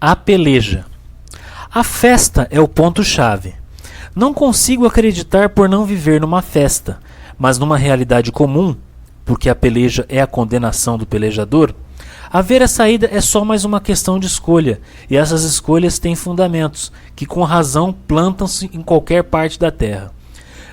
A peleja. A festa é o ponto-chave. Não consigo acreditar por não viver numa festa, mas numa realidade comum, porque a peleja é a condenação do pelejador. Haver a saída é só mais uma questão de escolha, e essas escolhas têm fundamentos, que com razão plantam-se em qualquer parte da terra.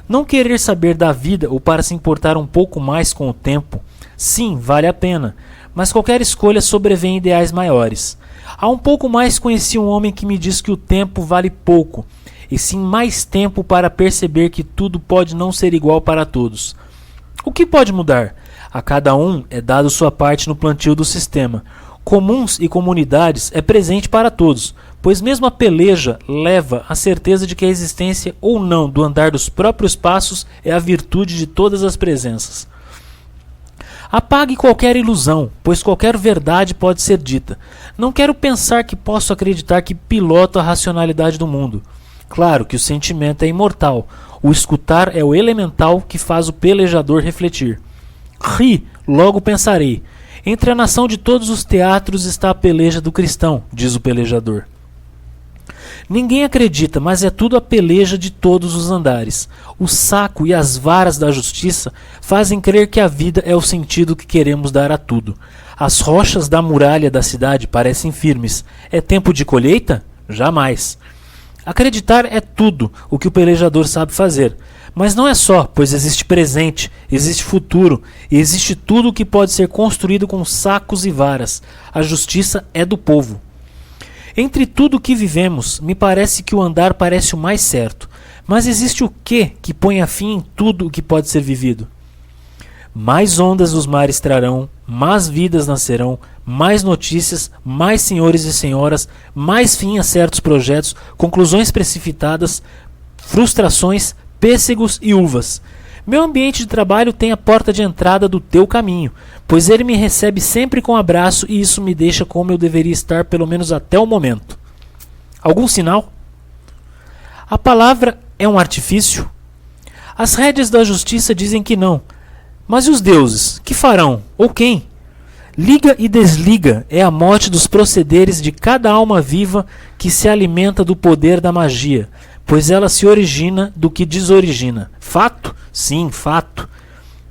Não querer saber da vida ou para se importar um pouco mais com o tempo, sim, vale a pena, mas qualquer escolha sobrevém ideais maiores. Há um pouco mais conheci um homem que me diz que o tempo vale pouco, e sim mais tempo para perceber que tudo pode não ser igual para todos. O que pode mudar? A cada um é dado sua parte no plantio do sistema. Comuns e comunidades é presente para todos, pois mesmo a peleja leva à certeza de que a existência ou não do andar dos próprios passos é a virtude de todas as presenças. Apague qualquer ilusão, pois qualquer verdade pode ser dita. Não quero pensar que posso acreditar que piloto a racionalidade do mundo. Claro que o sentimento é imortal. O escutar é o elemental que faz o pelejador refletir. Ri, logo pensarei. Entre a nação de todos os teatros está a peleja do cristão, diz o pelejador. Ninguém acredita, mas é tudo a peleja de todos os andares. O saco e as varas da justiça fazem crer que a vida é o sentido que queremos dar a tudo. As rochas da muralha da cidade parecem firmes. É tempo de colheita? Jamais. Acreditar é tudo o que o pelejador sabe fazer. Mas não é só, pois existe presente, existe futuro e existe tudo o que pode ser construído com sacos e varas. A justiça é do povo. Entre tudo o que vivemos, me parece que o andar parece o mais certo. Mas existe o que põe fim em tudo o que pode ser vivido? Mais ondas os mares trarão, mais vidas nascerão, mais notícias, mais senhores e senhoras, mais fim a certos projetos, conclusões precipitadas, frustrações, pêssegos e uvas. Meu ambiente de trabalho tem a porta de entrada do teu caminho, pois ele me recebe sempre com abraço e isso me deixa como eu deveria estar pelo menos até o momento. Algum sinal? A palavra é um artifício? As rédeas da justiça dizem que não. Mas e os deuses? Que farão? Ou quem? Liga e desliga é a morte dos procederes de cada alma viva que se alimenta do poder da magia, pois ela se origina do que desorigina. Fato? Sim, fato.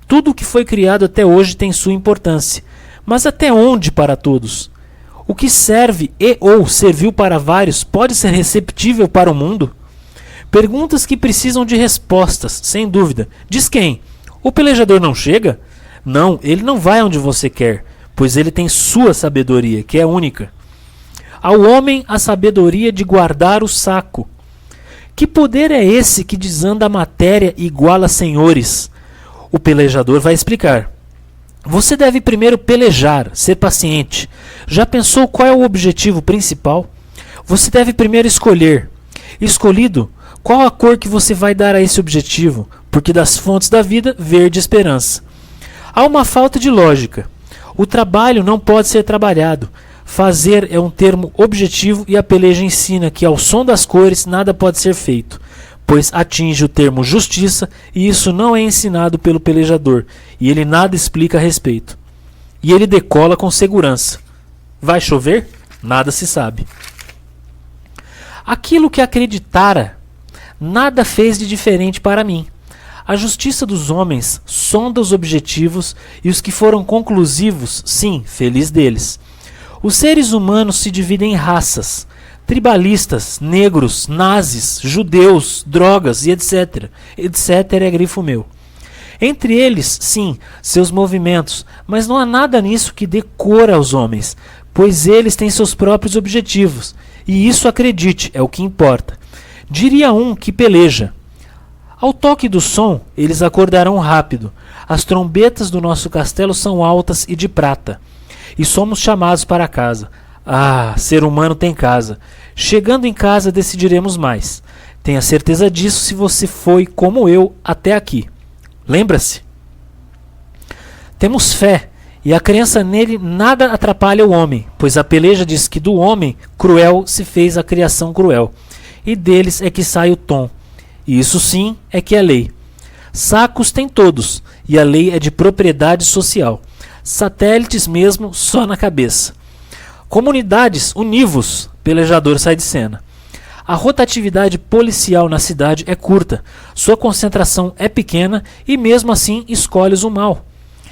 Tudo o que foi criado até hoje tem sua importância, mas até onde para todos? O que serve e ou serviu para vários pode ser receptível para o mundo? Perguntas que precisam de respostas, sem dúvida. Diz quem? O pelejador não chega? Não, ele não vai onde você quer, pois ele tem sua sabedoria, que é única. Ao homem a sabedoria de guardar o saco. Que poder é esse que desanda a matéria e iguala senhores? O pelejador vai explicar. Você deve primeiro pelejar, ser paciente. Já pensou qual é o objetivo principal? Você deve primeiro escolher. Escolhido, qual a cor que você vai dar a esse objetivo? Porque das fontes da vida, verde esperança. Há uma falta de lógica. O trabalho não pode ser trabalhado. Fazer é um termo objetivo e a peleja ensina que ao som das cores nada pode ser feito, pois atinge o termo justiça e isso não é ensinado pelo pelejador e ele nada explica a respeito. E ele decola com segurança. Vai chover? Nada se sabe. Aquilo que acreditara, nada fez de diferente para mim. A justiça dos homens sonda os objetivos e os que foram conclusivos, sim, feliz deles. Os seres humanos se dividem em raças, tribalistas, negros, nazis, judeus, drogas e etc. Etc. é grifo meu. Entre eles, sim, seus movimentos, mas não há nada nisso que dê cor aos homens, pois eles têm seus próprios objetivos, e isso, acredite, é o que importa. Diria um que peleja. Ao toque do som, eles acordarão rápido. As trombetas do nosso castelo são altas e de prata. E somos chamados para casa. Ah, ser humano tem casa. Chegando em casa decidiremos mais. Tenha certeza disso se você foi, como eu, até aqui. Lembra-se? Temos fé, e a crença nele nada atrapalha o homem, pois a peleja diz que do homem cruel se fez a criação cruel, e deles é que sai o tom. E isso sim é que é lei. Sacos tem todos, e a lei é de propriedade social. Satélites mesmo só na cabeça. Comunidades, univos, pelejador sai de cena. A rotatividade policial na cidade é curta, sua concentração é pequena e mesmo assim escolhes o mal.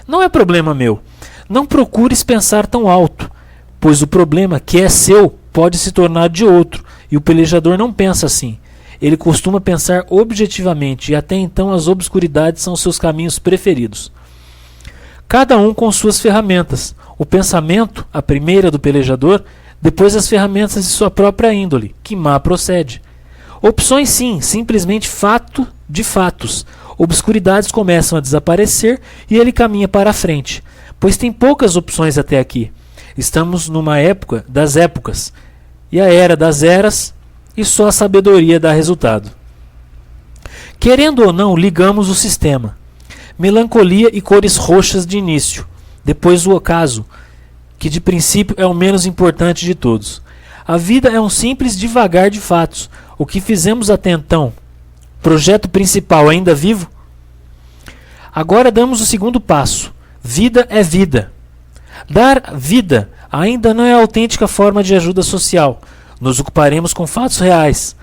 Não é problema meu. Não procures pensar tão alto, pois o problema que é seu pode se tornar de outro, e o pelejador não pensa assim. Ele costuma pensar objetivamente e até então as obscuridades são seus caminhos preferidos. Cada um com suas ferramentas. O pensamento, a primeira do pelejador, depois as ferramentas de sua própria índole, que má procede. Opções sim, simplesmente fato de fatos. Obscuridades começam a desaparecer e ele caminha para a frente, pois tem poucas opções até aqui. Estamos numa época das épocas, e a era das eras, e só a sabedoria dá resultado. Querendo ou não, ligamos o sistema. Melancolia e cores roxas de início, depois o ocaso, que de princípio é o menos importante de todos. A vida é um simples divagar de fatos. O que fizemos até então? Projeto principal ainda vivo? Agora damos o segundo passo. Vida é vida. Dar vida ainda não é a autêntica forma de ajuda social. Nos ocuparemos com fatos reais.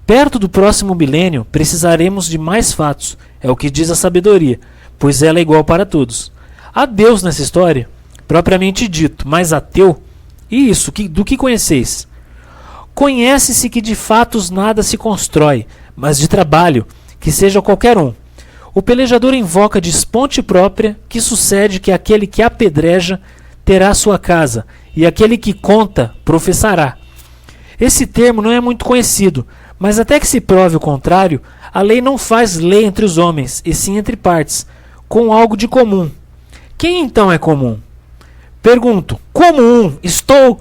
Perto do próximo milênio, precisaremos de mais fatos. É o que diz a sabedoria, pois ela é igual para todos. Há Deus nessa história, propriamente dito, mas ateu? E isso, do que conheceis? Conhece-se que de fatos nada se constrói, mas de trabalho, que seja qualquer um. O pelejador invoca de esponte própria, que sucede que aquele que apedreja terá sua casa, e aquele que conta professará. Esse termo não é muito conhecido, mas até que se prove o contrário, a lei não faz lei entre os homens, e sim entre partes, com algo de comum. Quem então é comum? Pergunto, comum, estou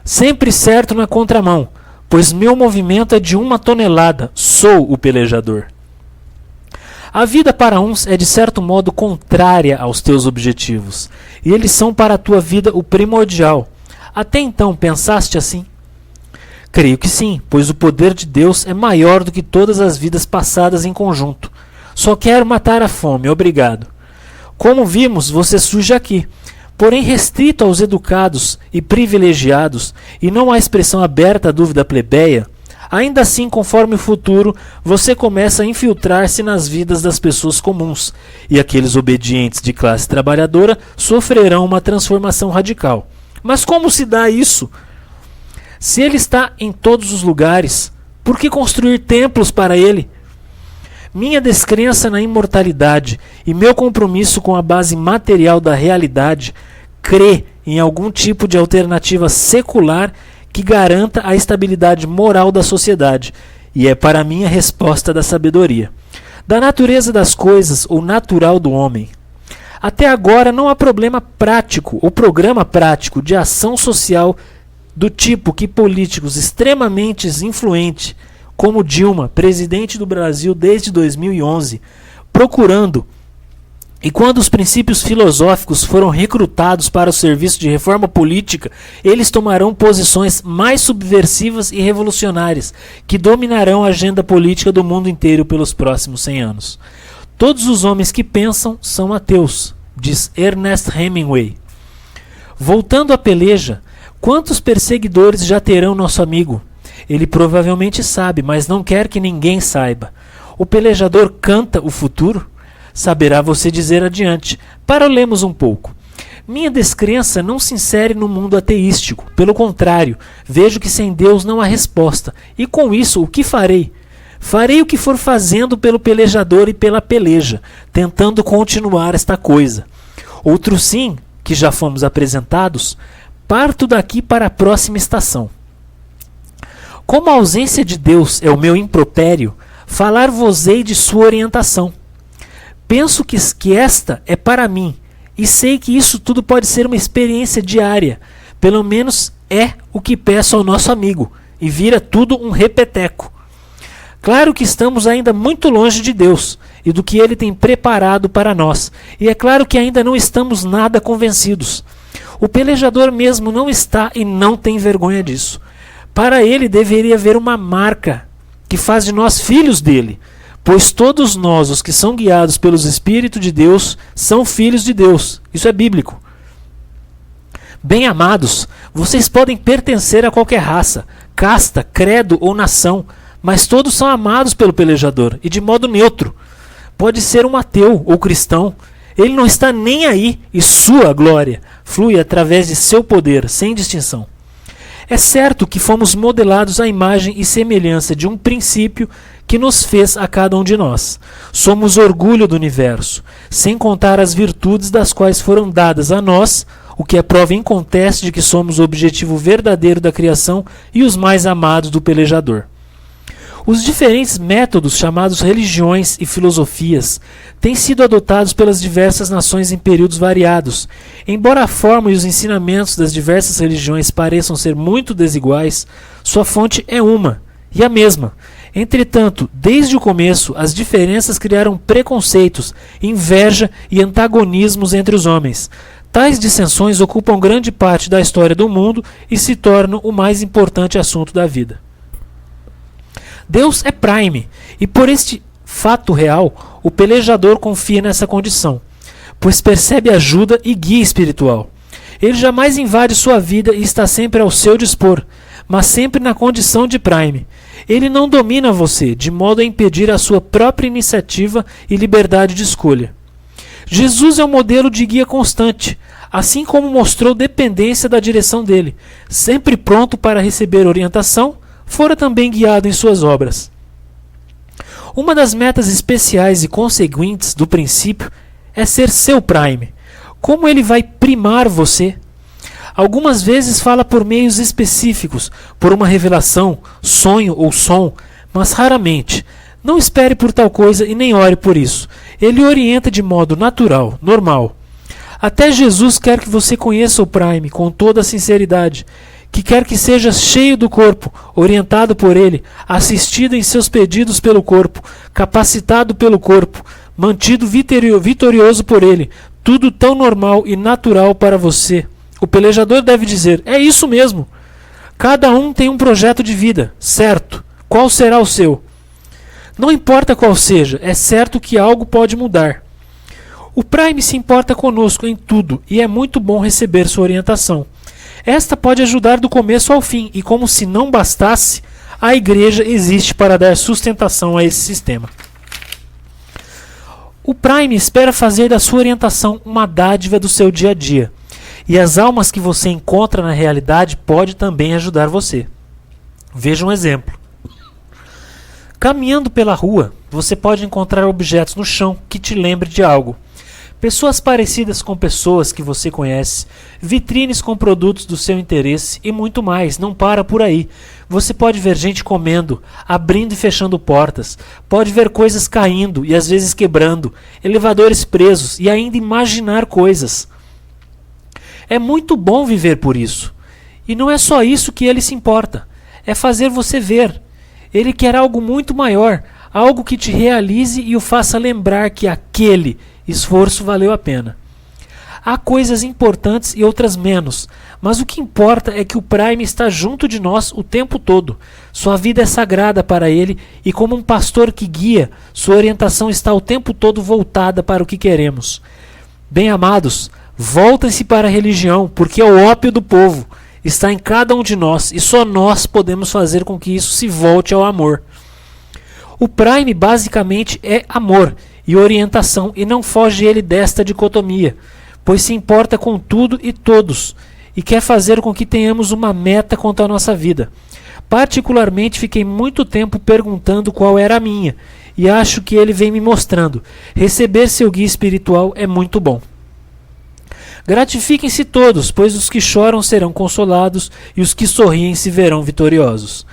sempre certo na contramão, pois meu movimento é de 1 tonelada, sou o pelejador. A vida para uns é de certo modo contrária aos teus objetivos, e eles são para a tua vida o primordial. Até então pensaste assim? Creio que sim, pois o poder de Deus é maior do que todas as vidas passadas em conjunto. Só quero matar a fome, obrigado. Como vimos, você surge aqui, porém restrito aos educados e privilegiados, e não à expressão aberta à dúvida plebeia. Ainda assim, conforme o futuro, você começa a infiltrar-se nas vidas das pessoas comuns, e aqueles obedientes de classe trabalhadora sofrerão uma transformação radical. Mas como se dá isso? Se ele está em todos os lugares, por que construir templos para ele? Minha descrença na imortalidade e meu compromisso com a base material da realidade crê em algum tipo de alternativa secular que garanta a estabilidade moral da sociedade, e é para mim a resposta da sabedoria, da natureza das coisas ou natural do homem. Até agora não há problema prático ou programa prático de ação social do tipo que políticos extremamente influentes, como Dilma, presidente do Brasil desde 2011, procurando. E quando os princípios filosóficos foram recrutados para o serviço de reforma política, eles tomarão posições mais subversivas e revolucionárias, que dominarão a agenda política do mundo inteiro pelos próximos 100 anos. Todos os homens que pensam são ateus, diz Ernest Hemingway. Voltando à peleja, quantos perseguidores já terão nosso amigo? Ele provavelmente sabe, mas não quer que ninguém saiba. O pelejador canta o futuro? Saberá você dizer adiante. Parolemos um pouco. Minha descrença não se insere no mundo ateístico. Pelo contrário, vejo que sem Deus não há resposta. E com isso, o que farei? Farei o que for fazendo pelo pelejador e pela peleja, tentando continuar esta coisa. Outro sim, que já fomos apresentados, parto daqui para a próxima estação. Como a ausência de Deus é o meu impropério, falar-vos-ei de sua orientação. Penso que esta é para mim, e sei que isso tudo pode ser uma experiência diária. Pelo menos é o que peço ao nosso amigo, e vira tudo um repeteco. Claro que estamos ainda muito longe de Deus, e do que Ele tem preparado para nós, e é claro que ainda não estamos nada convencidos. O pelejador mesmo não está e não tem vergonha disso. Para ele deveria haver uma marca que faz de nós filhos dele, pois todos nós, os que são guiados pelos Espíritos de Deus, são filhos de Deus. Isso é bíblico. Bem-amados, vocês podem pertencer a qualquer raça, casta, credo ou nação, mas todos são amados pelo pelejador, e de modo neutro. Pode ser um ateu ou cristão, ele não está nem aí, e sua glória flui através de seu poder, sem distinção. É certo que fomos modelados à imagem e semelhança de um princípio que nos fez a cada um de nós. Somos orgulho do universo, sem contar as virtudes das quais foram dadas a nós, o que é prova inconteste de que somos o objetivo verdadeiro da criação e os mais amados do pelejador. Os diferentes métodos chamados religiões e filosofias têm sido adotados pelas diversas nações em períodos variados. Embora a forma e os ensinamentos das diversas religiões pareçam ser muito desiguais, sua fonte é uma e a mesma. Entretanto, desde o começo, as diferenças criaram preconceitos, inveja e antagonismos entre os homens. Tais dissensões ocupam grande parte da história do mundo e se tornam o mais importante assunto da vida. Deus é Prime, e por este fato real, o pelejador confia nessa condição, pois percebe ajuda e guia espiritual. Ele jamais invade sua vida e está sempre ao seu dispor, mas sempre na condição de Prime. Ele não domina você, de modo a impedir a sua própria iniciativa e liberdade de escolha. Jesus é um modelo de guia constante, assim como mostrou dependência da direção dele, sempre pronto para receber orientação, fora também guiado em suas obras. Uma das metas especiais e conseguintes do princípio é ser seu Prime. Como ele vai primar você? Algumas vezes fala por meios específicos, por uma revelação, sonho ou som, mas raramente. Não espere por tal coisa e nem ore por isso. Ele orienta de modo natural, normal. Até Jesus quer que você conheça o Prime com toda a sinceridade, que quer que seja cheio do corpo, orientado por ele, assistido em seus pedidos pelo corpo, capacitado pelo corpo, mantido vitorioso por ele, tudo tão normal e natural para você. O pelejador deve dizer, é isso mesmo. Cada um tem um projeto de vida, certo? Qual será o seu? Não importa qual seja, é certo que algo pode mudar. O Prime se importa conosco em tudo e é muito bom receber sua orientação. Esta pode ajudar do começo ao fim, e como se não bastasse, a igreja existe para dar sustentação a esse sistema. O Prime espera fazer da sua orientação uma dádiva do seu dia a dia, e as almas que você encontra na realidade pode também ajudar você. Veja um exemplo. Caminhando pela rua, você pode encontrar objetos no chão que te lembrem de algo. Pessoas parecidas com pessoas que você conhece, vitrines com produtos do seu interesse e muito mais. Não para por aí. Você pode ver gente comendo, abrindo e fechando portas, pode ver coisas caindo e às vezes quebrando, elevadores presos e ainda imaginar coisas. É muito bom viver por isso. E não é só isso que ele se importa. É fazer você ver. Ele quer algo muito maior, algo que te realize e o faça lembrar que aquele esforço valeu a pena. Há coisas importantes e outras menos, mas o que importa é que o Prime está junto de nós o tempo todo. Sua vida é sagrada para ele e, como um pastor que guia, sua orientação está o tempo todo voltada para o que queremos. Bem-amados, voltem-se para a religião, porque é o ópio do povo. Está em cada um de nós e só nós podemos fazer com que isso se volte ao amor. O Prime basicamente é amor e orientação, e não foge ele desta dicotomia, pois se importa com tudo e todos, e quer fazer com que tenhamos uma meta quanto à nossa vida. Particularmente fiquei muito tempo perguntando qual era a minha, e acho que ele vem me mostrando. Receber seu guia espiritual é muito bom. Gratifiquem-se todos, pois os que choram serão consolados, e os que sorriem se verão vitoriosos.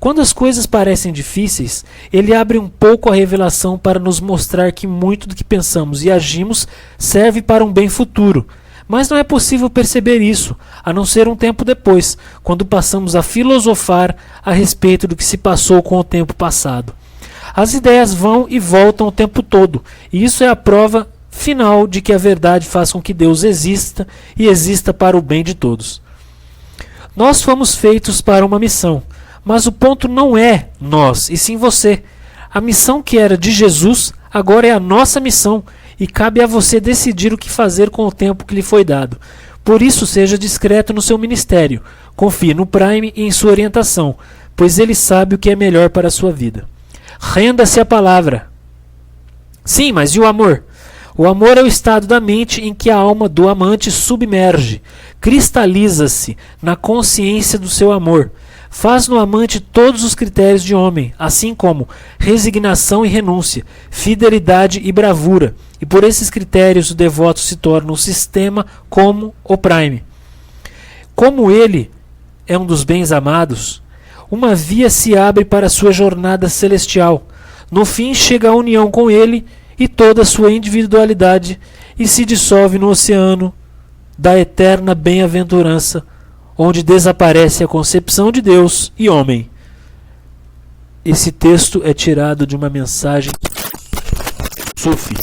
Quando as coisas parecem difíceis, ele abre um pouco a revelação para nos mostrar que muito do que pensamos e agimos serve para um bem futuro. Mas não é possível perceber isso, a não ser um tempo depois, quando passamos a filosofar a respeito do que se passou com o tempo passado. As ideias vão e voltam o tempo todo, e isso é a prova final de que a verdade faz com que Deus exista e exista para o bem de todos. Nós fomos feitos para uma missão. Mas o ponto não é nós, e sim você. A missão que era de Jesus, agora é a nossa missão, e cabe a você decidir o que fazer com o tempo que lhe foi dado. Por isso, seja discreto no seu ministério. Confie no Prime e em sua orientação, pois ele sabe o que é melhor para a sua vida. Renda-se à palavra. Sim, mas e o amor? O amor é o estado da mente em que a alma do amante submerge, cristaliza-se na consciência do seu amor. Faz no amante todos os critérios de homem, assim como resignação e renúncia, fidelidade e bravura. E por esses critérios o devoto se torna um sistema como o Prime. Como ele é um dos bens amados, uma via se abre para a sua jornada celestial. No fim chega a união com ele e toda a sua individualidade e se dissolve no oceano da eterna bem-aventurança, onde desaparece a concepção de Deus e homem. Esse texto é tirado de uma mensagem Sufi.